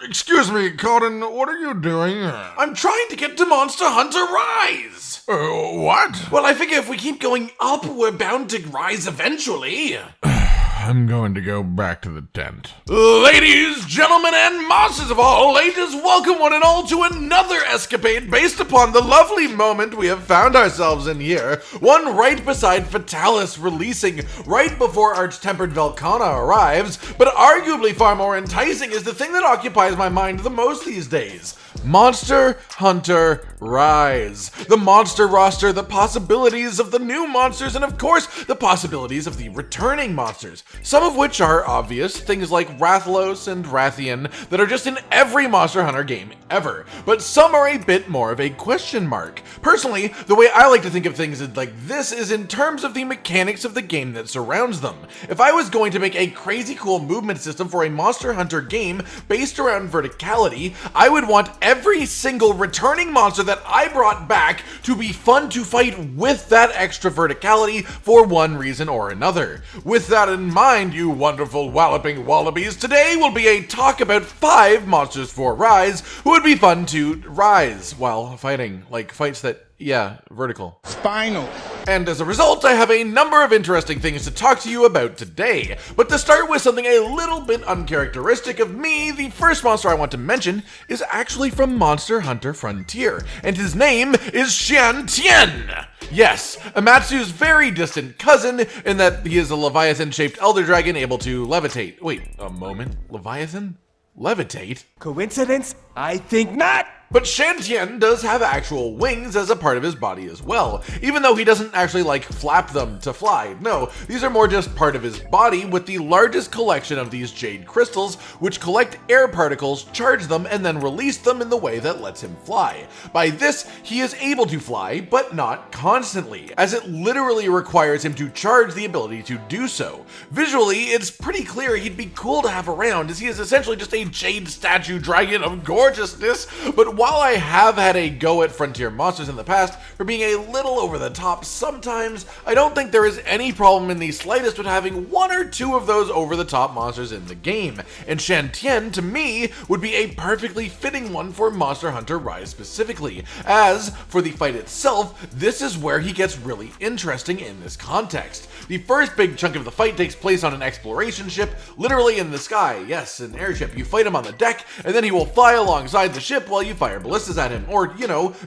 Excuse me, Colin, what are you doing? I'm trying to get to Monster Hunter Rise! What? Well, I figure if we keep going up, we're bound to rise eventually. I'm going to go back to the tent. Ladies, gentlemen, and monsters of all ages, welcome one and all to another escapade based upon the lovely moment we have found ourselves in here. One right beside Fatalis releasing right before Arch-Tempered Velkhana arrives, but arguably far more enticing is the thing that occupies my mind the most these days. Monster Hunter Rise. The monster roster, the possibilities of the new monsters, and of course, the possibilities of the returning monsters. Some of which are obvious, things like Rathalos and Rathian that are just in every Monster Hunter game ever. But some are a bit more of a question mark. Personally, the way I like to think of things like this is in terms of the mechanics of the game that surrounds them. If I was going to make a crazy cool movement system for a Monster Hunter game based around verticality, I would want every single returning monster that I brought back to be fun to fight with that extra verticality for one reason or another. With that in mind, you wonderful walloping wallabies, today will be a talk about 5 monsters for Rise who would be fun to rise while fighting, like fights that, vertical. Spinal. And as a result, I have a number of interesting things to talk to you about today. But to start with something a little bit uncharacteristic of me, the first monster I want to mention is actually from Monster Hunter Frontier, and his name is Shan Tien! Yes, Amatsu's very distant cousin, in that he is a Leviathan-shaped elder dragon able to levitate. Wait, a moment? Leviathan? Levitate? Coincidence? I think not! But Shan Tien does have actual wings as a part of his body as well, even though he doesn't actually flap them to fly. No, these are more just part of his body with the largest collection of these jade crystals, which collect air particles, charge them, and then release them in the way that lets him fly. By this, he is able to fly, but not constantly, as it literally requires him to charge the ability to do so. Visually, it's pretty clear he'd be cool to have around, as he is essentially just a jade statue dragon of gorgeousness, but while I have had a go at Frontier monsters in the past for being a little over the top sometimes, I don't think there is any problem in the slightest with having 1 or 2 of those over the top monsters in the game, and Shan Tien, to me, would be a perfectly fitting one for Monster Hunter Rise specifically. As for the fight itself, this is where he gets really interesting in this context. The first big chunk of the fight takes place on an exploration ship, literally in the sky. Yes, an airship. You fight him on the deck, and then he will fly alongside the ship while you fire ballistas at him, or,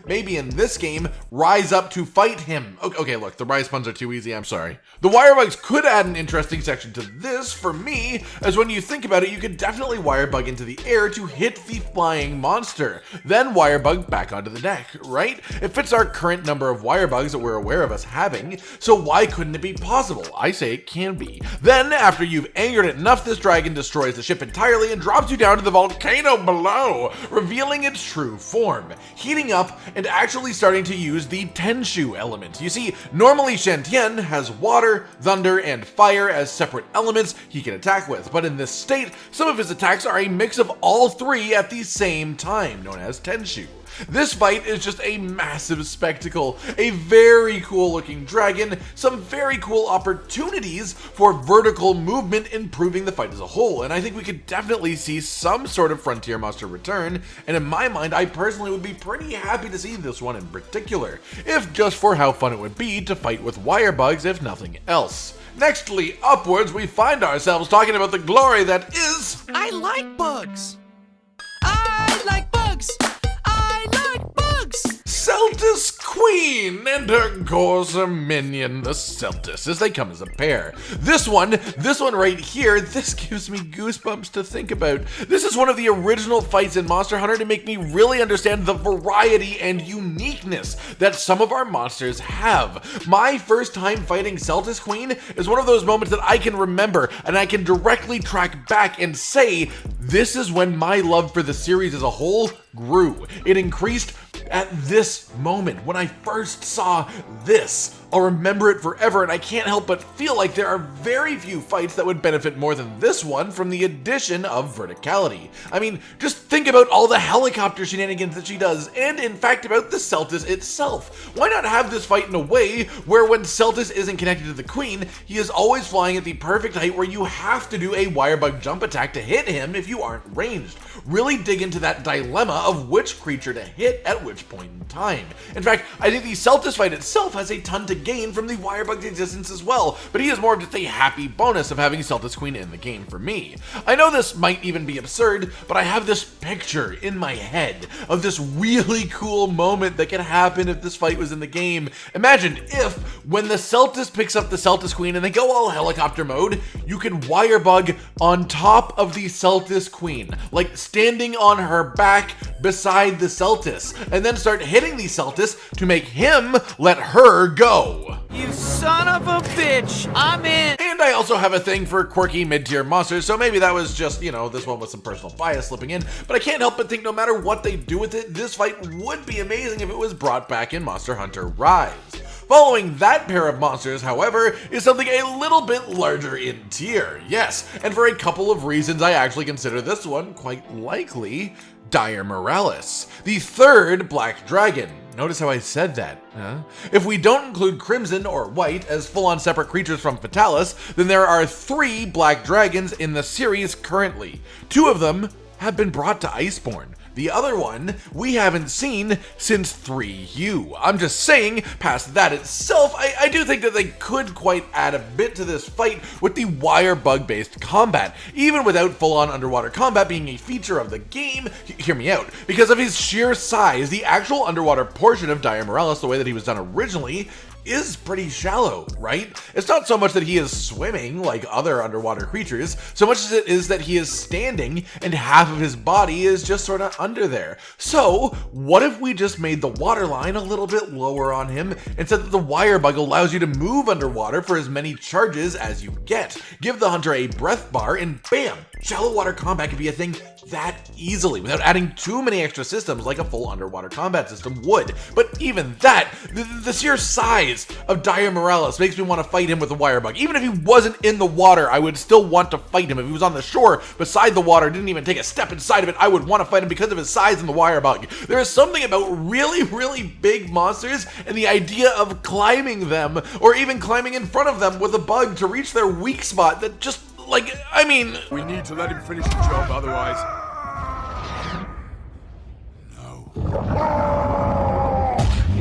maybe in this game, rise up to fight him. Okay, look, the Rise puns are too easy, I'm sorry. The Wirebugs could add an interesting section to this, for me, as when you think about it, you could definitely Wirebug into the air to hit the flying monster, then Wirebug back onto the deck, right? It fits our current number of Wirebugs that we're aware of us having, so why couldn't it be possible? I say it can be. Then, after you've angered it enough, this dragon destroys the ship entirely and drops you down to the volcano below, revealing its true form, heating up and actually starting to use the Tenshu element. You see, normally Shan Tien has water, thunder, and fire as separate elements he can attack with, but in this state, some of his attacks are a mix of all 3 at the same time, known as Tenshu. This fight is just a massive spectacle, a very cool looking dragon, some very cool opportunities for vertical movement improving the fight as a whole, and I think we could definitely see some sort of Frontier monster return, and in my mind I personally would be pretty happy to see this one in particular, if just for how fun it would be to fight with Wirebugs if nothing else. Nextly upwards, we find ourselves talking about the glory that is... I like bugs! I like bugs! I like bugs! Celtus Queen and her Gorza minion, the Celtus, as they come as a pair. This one right here, this gives me goosebumps to think about. This is one of the original fights in Monster Hunter to make me really understand the variety and uniqueness that some of our monsters have. My first time fighting Celtus Queen is one of those moments that I can remember and I can directly track back and say, this is when my love for the series as a whole grew. It increased at this moment when I first saw this I'll remember it forever, and I can't help but feel like there are very few fights that would benefit more than this one from the addition of verticality. I mean, just think about all the helicopter shenanigans that she does, and in fact about the Celtus itself. Why not have this fight in a way where when Celtus isn't connected to the Queen, he is always flying at the perfect height where you have to do a Wirebug jump attack to hit him if you aren't ranged. Really dig into that dilemma of which creature to hit at which point in time. In fact, I think the Celtus fight itself has a ton to gain from the Wirebug's existence as well, but he is more of just a happy bonus of having Celtus Queen in the game for me. I know this might even be absurd, but I have this picture in my head of this really cool moment that could happen if this fight was in the game. Imagine if, when the Celtus picks up the Celtus Queen and they go all helicopter mode, you could Wirebug on top of the Celtus Queen, like standing on her back beside the Celtus, and then start hitting the Celtus to make him let her go. You son of a bitch, I'm in. And I also have a thing for quirky mid-tier monsters, so maybe that was just, this one with some personal bias slipping in, but I can't help but think no matter what they do with it, this fight would be amazing if it was brought back in Monster Hunter Rise. Following that pair of monsters, however, is something a little bit larger in tier. Yes, and for a couple of reasons I actually consider this one quite likely Diregrims, the third Black Dragon. Notice how I said that, huh? If we don't include Crimson or White as full-on separate creatures from Fatalis, then there are 3 Black Dragons in the series currently. 2 of them have been brought to Iceborne. The other one we haven't seen since 3U. I'm just saying, past that itself, I do think that they could quite add a bit to this fight with the Wirebug-based combat, even without full-on underwater combat being a feature of the game. Hear me out. Because of his sheer size, the actual underwater portion of Diregrims, the way that he was done originally, is pretty shallow, right? It's not so much that he is swimming like other underwater creatures, so much as it is that he is standing and half of his body is just sort of under there. So, what if we just made the water line a little bit lower on him and said that the Wirebug allows you to move underwater for as many charges as you get? Give the hunter a breath bar and bam! Shallow water combat could be a thing that easily without adding too many extra systems like a full underwater combat system would. But even that, the sheer size of Diregrims makes me want to fight him with a Wirebug. Even if he wasn't in the water, I would still want to fight him. If he was on the shore beside the water, didn't even take a step inside of it, I would want to fight him because of his size and the Wirebug. There is something about really, really big monsters and the idea of climbing them, or even climbing in front of them with a bug to reach their weak spot that just, We need to let him finish the job, otherwise...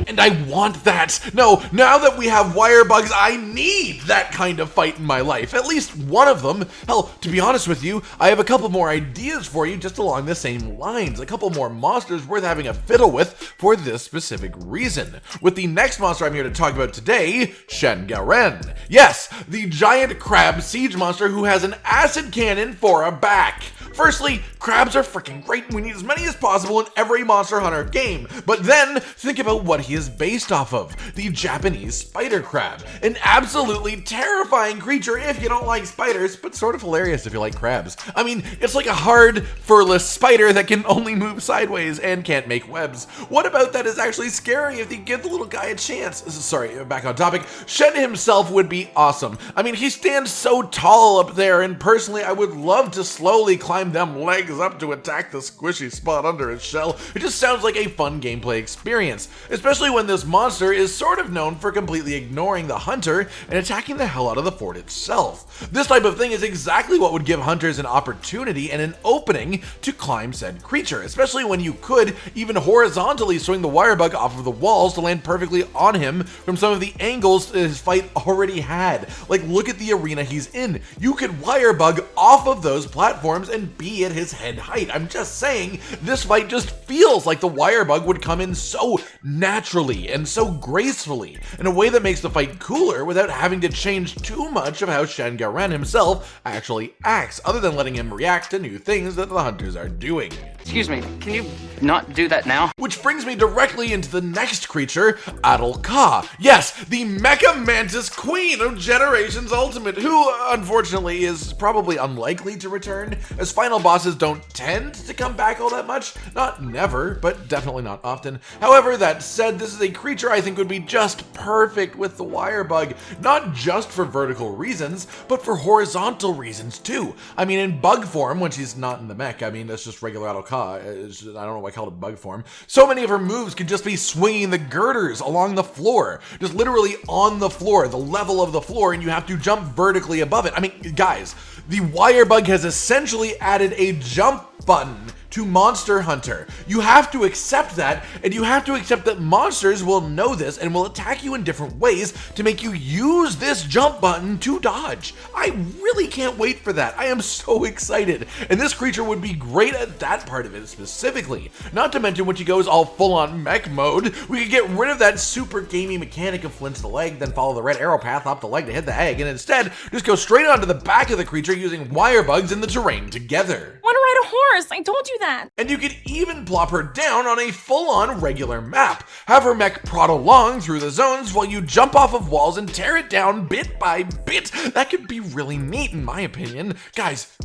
And I want that. No, now that we have Wirebugs, I need that kind of fight in my life. At least one of them. Hell, to be honest with you, I have a couple more ideas for you just along the same lines. A couple more monsters worth having a fiddle with for this specific reason. With the next monster I'm here to talk about today, Shan Garen. Yes, the giant crab siege monster who has an acid cannon for a back. Firstly, crabs are freaking great and we need as many as possible in every Monster Hunter game. But then, think about what he is based off of. The Japanese spider crab. An absolutely terrifying creature if you don't like spiders, but sort of hilarious if you like crabs. I mean, it's like a hard, furless spider that can only move sideways and can't make webs. What about that is actually scary if you give the little guy a chance? Sorry, back on topic. Shen himself would be awesome. I mean, he stands so tall up there, and personally, I would love to slowly climb them legs up to attack the squishy spot under his shell. It just sounds like a fun gameplay experience, especially when this monster is sort of known for completely ignoring the hunter and attacking the hell out of the fort itself. This type of thing is exactly what would give hunters an opportunity and an opening to climb said creature, especially when you could even horizontally swing the Wirebug off of the walls to land perfectly on him from some of the angles that his fight already had. Like, look at the arena he's in. You could Wirebug off of those platforms and be at his head height. I'm just saying, this fight just feels like the Wirebug would come in so naturally and so gracefully, in a way that makes the fight cooler without having to change too much of how Shan Garen himself actually acts, other than letting him react to new things that the hunters are doing. Excuse me, can you not do that now? Which brings me directly into the next creature, Adolka. Yes, the Mecha Mantis Queen of Generations Ultimate, who unfortunately is probably unlikely to return, as final bosses don't tend to come back all that much. Not never, but definitely not often. However, that said, this is a creature I think would be just perfect with the Wirebug, not just for vertical reasons, but for horizontal reasons too. I mean, in bug form, when she's not in the mech, I mean, that's just regular Adolka. I don't know why I called it bug form. So many of her moves could just be swinging the girders along the floor, just literally on the floor, the level of the floor, and you have to jump vertically above it. I mean, guys, the Wirebug has essentially added a jump button to Monster Hunter. You have to accept that, and you have to accept that monsters will know this and will attack you in different ways to make you use this jump button to dodge. I really can't wait for that. I am so excited, and this creature would be great at that part of it specifically. Not to mention when she goes all full-on mech mode, we could get rid of that super gamey mechanic of flinch the leg, then follow the red arrow path up the leg to hit the egg, and instead just go straight onto the back of the creature using wirebugs in the terrain together. Want to ride a horse? I told you that. And you could even plop her down on a full-on regular map. Have her mech prod along through the zones while you jump off of walls and tear it down bit by bit. That could be really neat in my opinion. Guys,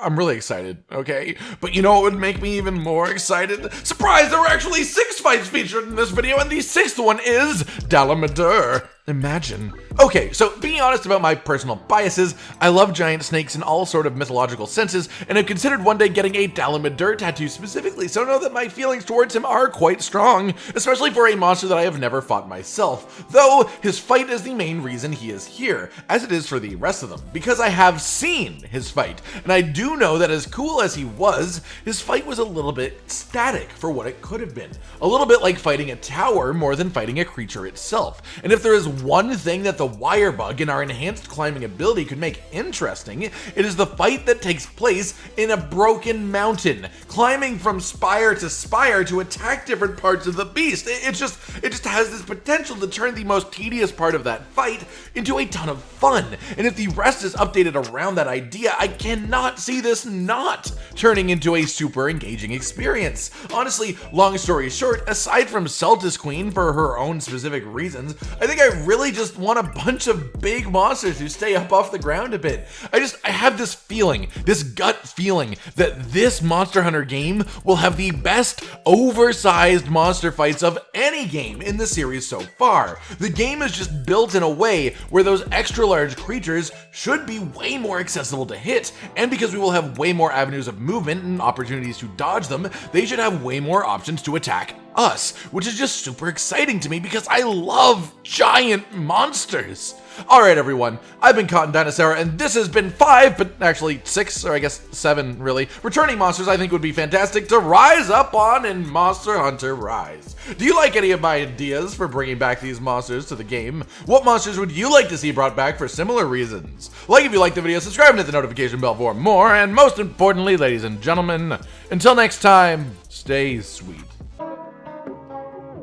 I'm really excited, okay? But you know what would make me even more excited? Surprise, there were actually 6 fights featured in this video, and the 6th one is Dalamadur. Imagine. Okay, so being honest about my personal biases, I love giant snakes in all sort of mythological senses, and have considered one day getting a Dalamadur tattoo specifically, so know that my feelings towards him are quite strong, especially for a monster that I have never fought myself, though his fight is the main reason he is here, as it is for the rest of them, because I have seen his fight, and I do know that as cool as he was, his fight was a little bit static for what it could have been, a little bit like fighting a tower more than fighting a creature itself, and if there is one thing that the Wirebug and our enhanced climbing ability could make interesting, it is the fight that takes place in a broken mountain, climbing from spire to spire to attack different parts of the beast. It just has this potential to turn the most tedious part of that fight into a ton of fun, and if the rest is updated around that idea, I cannot see this not turning into a super engaging experience. Honestly, long story short, aside from Celtus Queen for her own specific reasons, I think I really just want a bunch of big monsters who stay up off the ground a bit. I have this feeling, this gut feeling, that this Monster Hunter game will have the best oversized monster fights of any game in the series so far. The game is just built in a way where those extra large creatures should be way more accessible to hit, and because we will have way more avenues of movement and opportunities to dodge them, they should have way more options to attack us, which is just super exciting to me because I love giant monsters. Alright everyone, I've been Cotton Dinosaur, and this has been 5, but actually 6, or I guess 7 really, returning monsters I think would be fantastic to rise up on in Monster Hunter Rise. Do you like any of my ideas for bringing back these monsters to the game? What monsters would you like to see brought back for similar reasons? Like if you liked the video, subscribe and hit the notification bell for more, and most importantly, ladies and gentlemen, until next time, stay sweet.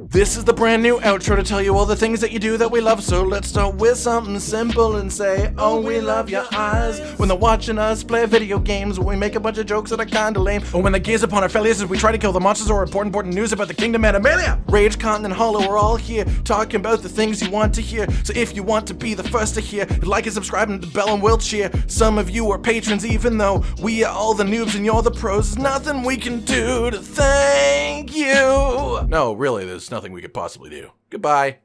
This is the brand new outro to tell you all the things that you do that we love, so let's start with something simple and say, oh, we love your eyes. When they're watching us play video games, when we make a bunch of jokes that are kinda lame, or when they gaze upon our failures as we try to kill the monsters or report important news about the Kingdom Animalia. Rage, Cotton, and Hollow are all here, talking about the things you want to hear, so if you want to be the first to hear, like and subscribe and the bell and we'll cheer. Some of you are patrons even though we are all the noobs and you're the pros. There's nothing we can do to thank you. No, really, there's nothing we could possibly do. Goodbye.